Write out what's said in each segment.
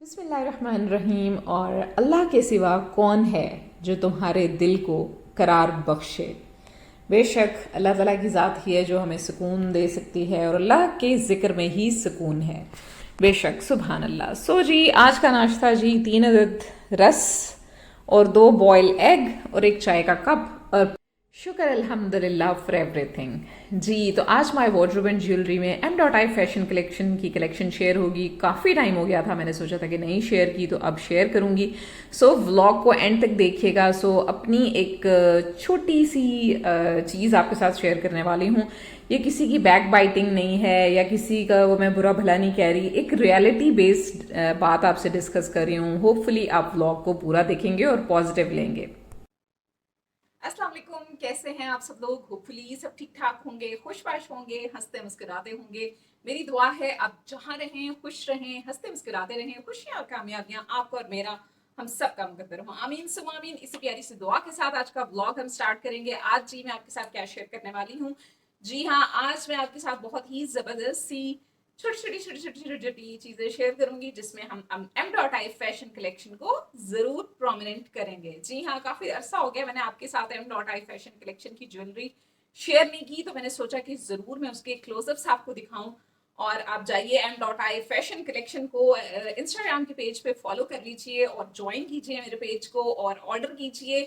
बिस्मिल्लाहिर्रहमानिर्रहीम। और अल्लाह के सिवा कौन है जो तुम्हारे दिल को करार बख्शे। बेशक अल्लाह ताला की ज़ात ही है जो हमें सुकून दे सकती है और अल्लाह के ज़िक्र में ही सुकून है। बेशक सुभान अल्लाह। सो जी, आज का नाश्ता जी 3 अदद रस और 2 बॉयल एग और एक चाय का कप और शुक्र अल्हम्दुलिल्लाह फॉर एवरीथिंग। जी तो आज माय वार्डरोब एंड ज्वेलरी में M.I फैशन कलेक्शन की कलेक्शन शेयर होगी। काफ़ी टाइम हो गया था, मैंने सोचा था कि नहीं शेयर की तो अब शेयर करूंगी। सो व्लॉग को एंड तक देखिएगा। सो अपनी एक छोटी सी चीज़ आपके साथ शेयर करने वाली हूँ। ये किसी की बैक बाइटिंग नहीं है या किसी का वो मैं बुरा भला नहीं कह रही, एक रियलिटी बेस्ड बात आपसे डिस्कस कर रही हूँ। होपफुली आप व्लॉग को पूरा देखेंगे और पॉजिटिव लेंगे। अस्सलाम वालेकुम, कैसे हैं आप सब लोग। होपफुली सब ठीक ठाक होंगे, खुशबाश होंगे, हंसते मुस्कुराते होंगे। मेरी दुआ है आप जहां रहें खुश रहें, हंसते मुस्कुराते रहें। खुशियां और कामयाबियां आपको और मेरा हम सब का मुकद्दर हो। आमीन सुम आमीन। इसी प्यारी सी दुआ के साथ आज का व्लॉग हम स्टार्ट करेंगे। आज जी मैं आपके साथ क्या शेयर करने वाली हूँ। जी हाँ, आज मैं आपके साथ बहुत ही जबरदस्त सी छोटी चीजें शेयर करूंगी जिसमें हम M.I फैशन कलेक्शन को जरूर प्रोमिनेंट करेंगे। जी हाँ, काफी अरसा हो गया मैंने आपके साथ M.I फैशन कलेक्शन की ज्वेलरी शेयर नहीं की, तो मैंने सोचा कि जरूर मैं उसके क्लोजअप्स आपको दिखाऊं। और आप जाइए M.I फैशन कलेक्शन को इंस्टाग्राम के पेज पे फॉलो कर लीजिए और ज्वाइन कीजिए मेरे पेज को और ऑर्डर कीजिए,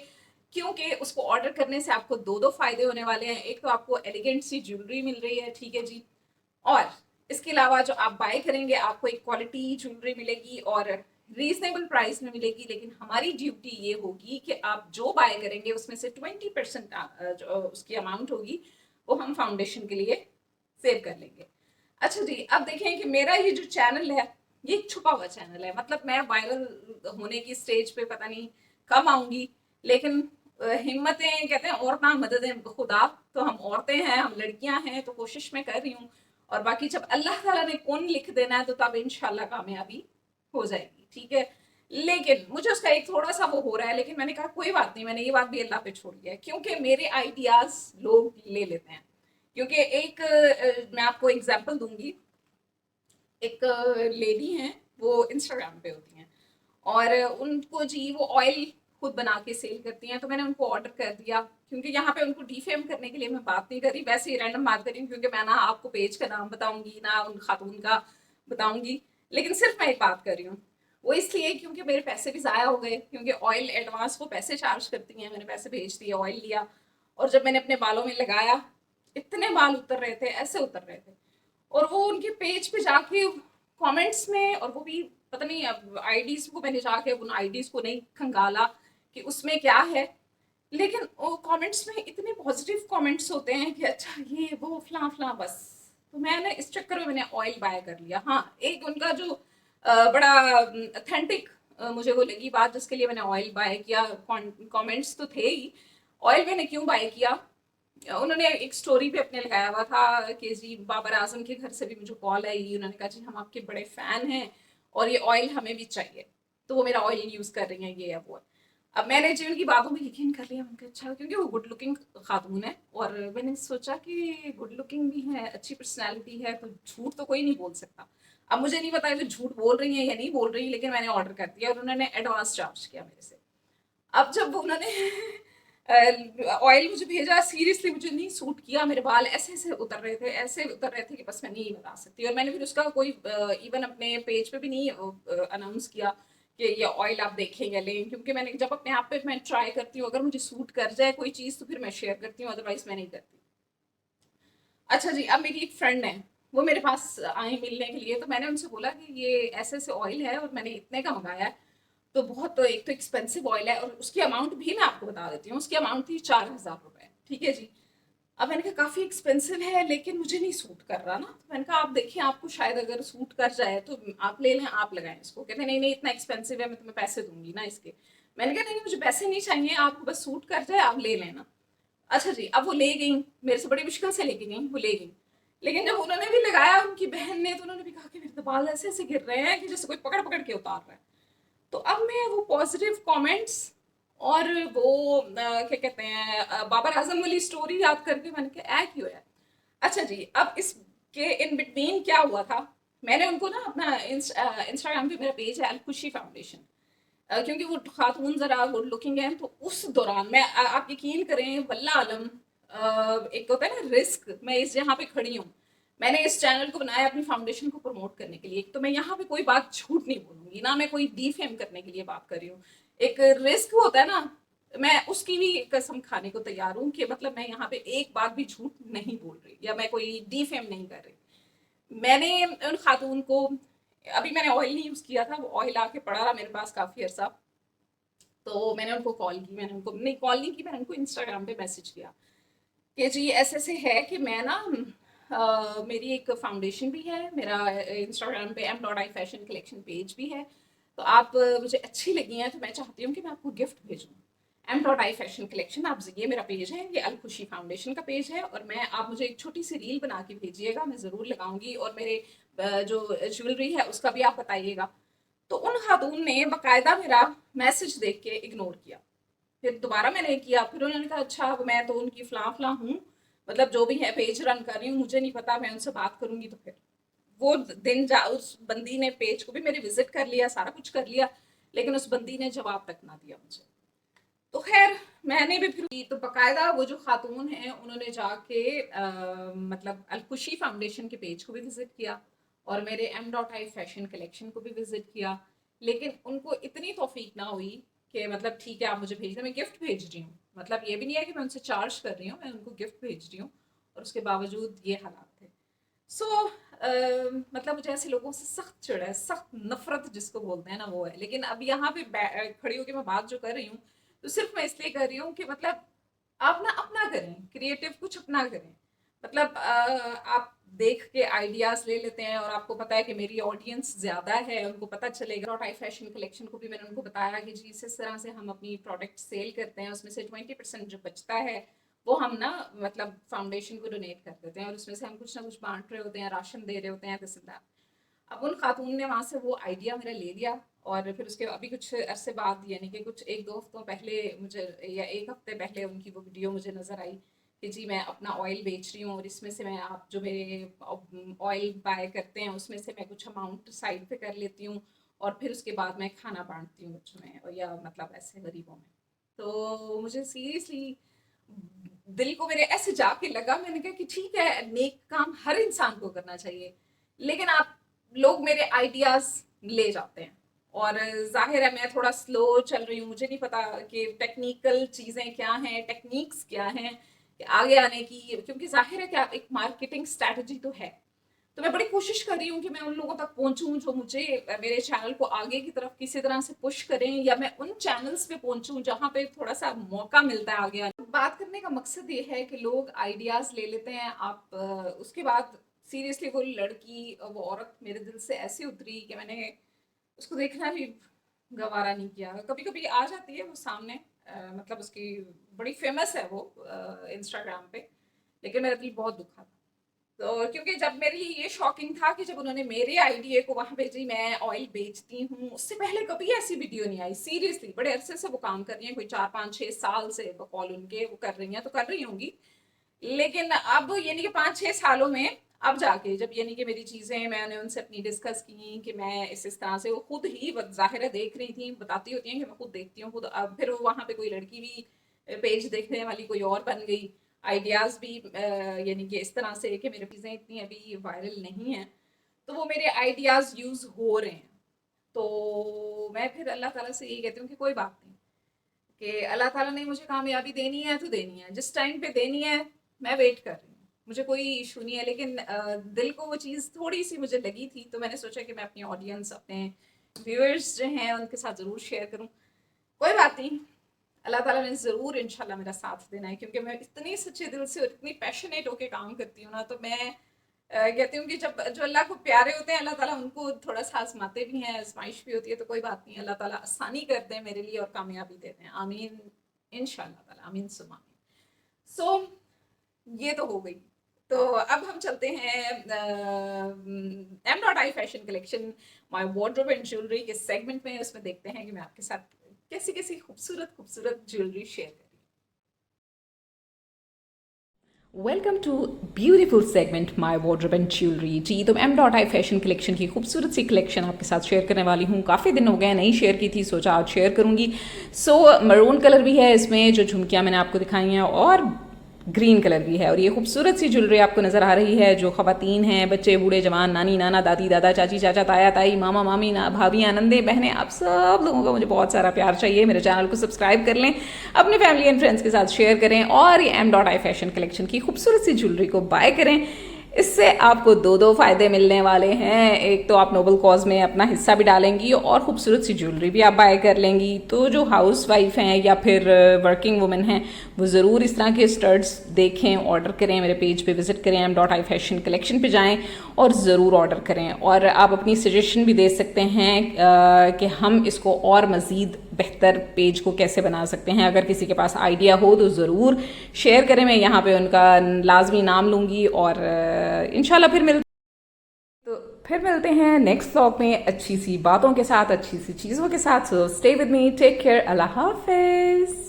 क्योंकि उसको ऑर्डर करने से आपको दो दो फायदे होने वाले हैं। एक तो आपको एलिगेंट सी ज्वेलरी मिल रही है, ठीक है जी, और इसके अलावा जो आप बाय करेंगे आपको एक क्वालिटी ज्वेलरी मिलेगी और रीजनेबल प्राइस में मिलेगी। लेकिन हमारी ड्यूटी ये होगी कि आप जो बाय करेंगे उसमें से 20% जो उसकी अमाउंट होगी वो हम फाउंडेशन के लिए सेव कर लेंगे। अच्छा जी, अब देखें कि मेरा ये जो चैनल है ये एक छुपा हुआ चैनल है। मतलब मैं वायरल होने की स्टेज पे पता नहीं कब आऊंगी, लेकिन हिम्मतें कहते हैं और ना मददें खुदा। तो हम औरतें हैं, हम लड़कियां हैं, तो कोशिश मैं कर रही हूँ। और बाकी जब अल्लाह ताला ने कौन लिख देना है तो तब इंशाल्लाह कामयाबी हो जाएगी, ठीक है। लेकिन मुझे उसका एक थोड़ा सा वो हो रहा है, लेकिन मैंने कहा कोई बात नहीं, मैंने ये बात भी अल्लाह पे छोड़ दिया है, क्योंकि मेरे आइडियाज लोग ले लेते हैं। क्योंकि एक मैं आपको एग्जांपल दूंगी। एक लेडी हैं, वो इंस्टाग्राम पे होती हैं और उनको जी वो ऑयल खुद बना के सेल करती हैं। तो मैंने उनको ऑर्डर कर दिया, क्योंकि यहाँ पे उनको डिफेम करने के लिए मैं बात नहीं कर रही, वैसे ही रैंडम बात कर रही हूँ। क्योंकि मैं ना आपको पेज का नाम बताऊंगी ना उन खातून का बताऊंगी, लेकिन सिर्फ मैं एक बात कर रही हूँ। वो इसलिए क्योंकि मेरे पैसे भी ज़ाया हो गए, क्योंकि ऑयल एडवांस वो पैसे चार्ज करती हैं। मैंने पैसे भेज दिए, ऑयल लिया, और जब मैंने अपने बालों में लगाया इतने बाल उतर रहे थे, ऐसे उतर रहे थे। और वो उनके पेज पे जाके कमेंट्स में, और वो भी पता नहीं अब आईडीज को मैंने जाके उन आईडीज को नहीं खंगाला कि उसमें क्या है, लेकिन वो कमेंट्स में इतने पॉजिटिव कमेंट्स होते हैं कि अच्छा ये वो फला फला बस। तो मैंने इस चक्कर में मैंने ऑयल बाय कर लिया। हाँ, एक उनका जो बड़ा अथेंटिक मुझे वो लगी बात जिसके लिए मैंने ऑयल बाय किया। कमेंट्स तो थे ही। ऑयल मैंने क्यों बाय किया, उन्होंने एक स्टोरी पे अपने लगाया हुआ था कि जी बाबर आजम के घर से भी मुझे कॉल आई। उन्होंने कहा जी हम आपके बड़े फैन हैं और ये ऑयल हमें भी चाहिए, तो वो मेरा ऑयल यूज कर रही हैं, ये है वो है। अब मैंने जी उनकी बातों में यकीन कर लिया। उनका अच्छा, क्योंकि वो गुड लुकिंग खातून है और मैंने सोचा कि गुड लुकिंग भी है, अच्छी पर्सनैलिटी है, तो झूठ तो कोई नहीं बोल सकता। अब मुझे नहीं पता कि झूठ बोल रही है या नहीं बोल रही, लेकिन मैंने ऑर्डर कर दिया और उन्होंने एडवांस चार्ज किया मेरे से। अब जब उन्होंने ऑयल मुझे भेजा, सीरियसली मुझे नहीं सूट किया। मेरे बाल ऐसे ऐसे उतर रहे थे, ऐसे उतर रहे थे कि बस मैं नहीं बता सकती। और मैंने फिर उसका कोई इवन अपने पेज पे भी नहीं अनाउंस किया कि ये ऑयल आप देखें या लें, क्योंकि मैंने जब अपने आप पे मैं ट्राई करती हूँ, अगर मुझे सूट कर जाए कोई चीज़ तो फिर मैं शेयर करती हूँ, अदरवाइज मैं नहीं करती। अच्छा जी, अब मेरी एक फ्रेंड है, वो मेरे पास आई मिलने के लिए। तो मैंने उनसे बोला कि ये ऐसे ऐसे ऑयल है और मैंने इतने का मंगाया है। तो बहुत, तो एक तो एक्सपेंसिव ऑयल है और उसकी अमाउंट भी मैं आपको बता देती हूँ। उसकी अमाउंट थी 4,000 रुपए, ठीक है जी। अब मैंने कहा काफ़ी एक्सपेंसिव है लेकिन मुझे नहीं सूट कर रहा ना। तो मैंने कहा आप देखिए, आपको शायद अगर सूट कर जाए तो आप ले लें, आप लगाएं इसको। कहते नहीं नहीं, इतना एक्सपेंसिव है, मैं तुम्हें पैसे दूंगी ना इसके। मैंने कहा नहीं नहीं, मुझे पैसे नहीं चाहिए, आपको बस सूट कर जाए आप ले लेना। अच्छा जी, अब वो ले गई, मेरे से बड़ी मुश्किल से लेके गई, वो ले गई। लेकिन जब उन्होंने भी लगाया उनकी बहन ने, तो उन्होंने भी कहा कि मेरे तो बाल ऐसे ऐसे गिर रहे हैं कि जैसे कोई पकड़ पकड़ के उतार रहा है। तो अब मैं वो पॉजिटिव कमेंट्स और वो क्या कहते हैं बाबर आजम वाली स्टोरी याद करके मैंने कहा ऐ क्यों है। अच्छा जी, अब इसके इन बिटवीन क्या हुआ था। मैंने उनको ना अपना इंस्टाग्राम पे मेरा पेज है अलखुशी फाउंडेशन, क्योंकि वो खातून ज़रा गुड लुकिंग है, तो उस दौरान मैं आप यकीन करें वल्लाह आलम, एक होता है ना रिस्क, मैं इस जहाँ पे खड़ी हूँ, मैंने इस चैनल को बनाया अपनी फाउंडेशन को प्रमोट करने के लिए। एक तो मैं यहाँ पे कोई बात झूठ नहीं बोलूंगी ना, मैं कोई डीफेम करने के लिए बात कर रही हूँ। एक रिस्क होता है ना, मैं उसकी भी कसम खाने को तैयार हूँ कि मतलब मैं यहाँ पे एक बात भी झूठ नहीं बोल रही या मैं कोई डीफेम नहीं कर रही। मैंने उन खातून को, अभी मैंने ऑयल नहीं यूज किया था, वो ऑयल आके पड़ा रहा मेरे पास काफी अरसा, तो मैंने उनको कॉल की, मैंने उनको नहीं कॉल नहीं की, मैंने उनको इंस्टाग्राम पे मैसेज किया कि जी ऐसे ऐसे है कि मैं ना मेरी एक फाउंडेशन भी है, मेरा इंस्टाग्राम पे m.i फैशन कलेक्शन पेज भी है, तो आप मुझे अच्छी लगी हैं तो मैं चाहती हूँ कि मैं आपको गिफ्ट भेजूँ। m.i फैशन कलेक्शन, आप ये मेरा पेज है, ये अलखुशी फाउंडेशन का पेज है, और मैं, आप मुझे एक छोटी सी रील बना के भेजिएगा, मैं ज़रूर लगाऊंगी, और मेरे जो ज्वेलरी है उसका भी आप बताइएगा। तो उन खातून ने बाकायदा मेरा मैसेज देख के इग्नोर किया। फिर दोबारा मैंने किया, फिर उन्होंने कहा अच्छा मैं तो उनकी फलां फलां हूँ, मतलब जो भी है पेज रन कर रही हूँ, मुझे नहीं पता, मैं उनसे बात करूंगी। तो फिर वो दिन जा, उस बंदी ने पेज को भी मेरे विजिट कर लिया, सारा कुछ कर लिया, लेकिन उस बंदी ने जवाब तक ना दिया मुझे। तो खैर मैंने भी फिर तो बाकायदा वो जो खातून हैं उन्होंने जाके मतलब अलखुशी फाउंडेशन के पेज को भी विजिट किया और मेरे m.i फैशन कलेक्शन को भी विजिट किया, लेकिन उनको इतनी तौफीक ना हुई कि मतलब ठीक है आप मुझे भेज दें, मैं गिफ्ट भेज रही हूँ, मतलब ये भी नहीं है कि मैं उनसे चार्ज कर रही हूँ, मैं उनको गिफ्ट भेज रही हूँ, और उसके बावजूद ये हालात थे। सो मतलब मुझे ऐसे लोगों से सख्त चिढ़ है, सख्त नफरत जिसको बोलते हैं ना वो है। लेकिन अब यहाँ पे खड़ी होकर मैं बात जो कर रही हूँ, तो सिर्फ मैं इसलिए कर रही हूँ कि मतलब आप ना अपना करें, क्रिएटिव कुछ अपना करें। मतलब आप देख के आइडियाज ले लेते हैं, और आपको पता है कि मेरी ऑडियंस ज्यादा है, उनको पता चलेगा। आई फैशन कलेक्शन को भी मैंने उनको बताया कि जी इस तरह से हम अपनी प्रोडक्ट सेल करते हैं, उसमें से 20% जो बचता है वो हम ना मतलब फाउंडेशन को डोनेट कर देते हैं, और उसमें से हम कुछ ना कुछ बांट रहे होते हैं, राशन दे रहे होते हैं, दिस दैट। अब उन खातून ने वहां से वो आइडिया मेरा ले लिया, और फिर उसके अभी कुछ अरसे बाद, यानी कि कुछ एक दो हफ्तों पहले मुझे, या एक हफ्ते पहले उनकी वो वीडियो मुझे नजर आई कि जी मैं अपना ऑयल बेच रही हूँ, और इसमें से मैं, आप जो मेरे ऑयल बाय करते हैं उसमें से मैं कुछ अमाउंट साइड पे कर लेती हूँ, और फिर उसके बाद मैं खाना बांटती हूँ बच्चों में, और या मतलब ऐसे गरीबों में। तो मुझे सीरियसली दिल को मेरे ऐसे जाके लगा, मैंने कहा कि ठीक है नेक काम हर इंसान को करना चाहिए, लेकिन आप लोग मेरे आइडियाज ले जाते हैं, और जाहिर है मैं थोड़ा स्लो चल रही हूँ, मुझे नहीं पता कि टेक्निकल चीजें क्या हैं, टेक्निक्स क्या हैं कि आगे आने की, क्योंकि जाहिर है कि एक मार्केटिंग स्ट्रैटेजी तो है। तो मैं बड़ी कोशिश कर रही हूँ कि मैं उन लोगों तक पहुंचूं जो मुझे मेरे चैनल को आगे की तरफ किसी तरह से पुश करें, या मैं उन चैनल्स पे पहुंचूं जहां पे थोड़ा सा मौका मिलता है आगे आने। बात करने का मकसद ये है कि लोग आइडियाज ले लेते हैं, आप उसके बाद सीरियसली वो लड़की, वो औरत मेरे दिल से ऐसी उतरी कि मैंने उसको देखना भी गवारा नहीं किया। कभी कभी आ जाती है वो सामने, मतलब उसकी बड़ी फेमस है वो इंस्टाग्राम पे, लेकिन मेरा दिल बहुत दुखा था। तो क्योंकि जब मेरे लिए ये शॉकिंग था कि जब उन्होंने मेरे आइडिया को वहां भेजी, मैं ऑयल बेचती हूँ, उससे पहले कभी ऐसी वीडियो नहीं आई। सीरियसली बड़े अरसे से वो काम कर रही हैं, कोई 4 5 6 साल से बकौल उनके वो कर रही हैं, तो कर रही होंगी। लेकिन अब यानी कि 5 6 सालों में अब जाके जब यानी कि मेरी चीजें मैंने उनसे अपनी डिस्कस की कि मैं इस तरह से, वो खुद ही जाहिर है देख रही थी, बताती होती हैं कि मैं खुद देखती हूँ खुद। अब फिर वहां पे कोई लड़की भी पेज देखने वाली कोई और बन गई, आइडियाज भी यानी कि इस तरह से कि मेरी चीजें इतनी अभी वायरल नहीं है, तो वो मेरे आइडियाज यूज हो रहे हैं। तो मैं फिर अल्लाह ताला से यही कहती हूँ कि कोई बात नहीं, कि अल्लाह ताला ने मुझे कामयाबी देनी है तो देनी है, जिस टाइम पे देनी है मैं वेट कर रही हूँ, मुझे कोई इशू नहीं है। लेकिन दिल को वो चीज़ थोड़ी सी मुझे लगी थी, तो मैंने सोचा कि मैं अपनी ऑडियंस, अपने व्यूअर्स जो हैं उनके साथ ज़रूर शेयर करूँ। कोई बात नहीं, अल्लाह ताला ने ज़रूर इंशाल्लाह मेरा साथ देना है, क्योंकि मैं इतनी सच्चे दिल से और इतनी पैशनेट होके काम करती हूँ ना, तो मैं कहती हूँ कि जब जो अल्लाह को प्यारे होते हैं अल्लाह ताला उनको थोड़ा सा आजमाते भी हैं, आजमाइश भी होती है। तो कोई बात नहीं, अल्लाह ताला आसानी करते हैं मेरे लिए और कामयाबी देते हैं, आमीन इंशाल्लाह ताला, आमीन सुम आमीन। सो ये तो हो गई। तो अब हम चलते हैं m.i fashion collection my wardrobe and jewellery के सेगमेंट में, उसमें देखते हैं कि मैं आपके साथ कैसी कैसी खूबसूरत खूबसूरत ज्वेलरी शेयर करी। Welcome to beautiful segment my wardrobe and jewellery. जी, तो M.I फैशन कलेक्शन की खूबसूरत सी कलेक्शन आपके साथ शेयर करने वाली हूँ। काफ़ी दिन हो गए नहीं शेयर की थी, सोचा आज शेयर करूँगी। मरून कलर भी है इसमें, जो झुमकियाँ मैंने आपको दिखाई हैं, और ग्रीन कलर भी है। और ये खूबसूरत सी ज्वेलरी आपको नज़र आ रही है। जो ख़वातीन हैं, बच्चे, बूढ़े, जवान, नानी, नाना, दादी, दादा, चाची, चाचा, ताया, ताई, मामा, मामी, भाभी, नंदे, बहनें, आप सब लोगों का मुझे बहुत सारा प्यार चाहिए। मेरे चैनल को सब्सक्राइब कर लें, अपने फैमिली एंड फ्रेंड्स के साथ शेयर करें, और ये M.I फैशन कलेक्शन की खूबसूरत सी ज्वेलरी को बाय करें। इससे आपको दो फ़ायदे मिलने वाले हैं। एक तो आप नोबल कॉज में अपना हिस्सा भी डालेंगी, और खूबसूरत सी ज्वेलरी भी आप बाय कर लेंगी। तो जो हाउस वाइफ हैं या फिर वर्किंग वुमेन हैं, वो ज़रूर इस तरह के स्टड्स देखें, ऑर्डर करें। मेरे पेज पे विजिट करें, M.I फैशन कलेक्शन पे जाएं और ज़रूर ऑर्डर करें। और आप अपनी सजेशन भी दे सकते हैं कि हम इसको और मज़ीद बेहतर पेज को कैसे बना सकते हैं। अगर किसी के पास आइडिया हो तो ज़रूर शेयर करें। मैं यहाँ पे उनका लाजमी नाम लूँगी, और इंशाल्लाह फिर मिलते हैं नेक्स्ट व्लॉग में अच्छी सी बातों के साथ, अच्छी सी चीज़ों के साथ। So stay with me, take care, अल्लाह हाफिज़।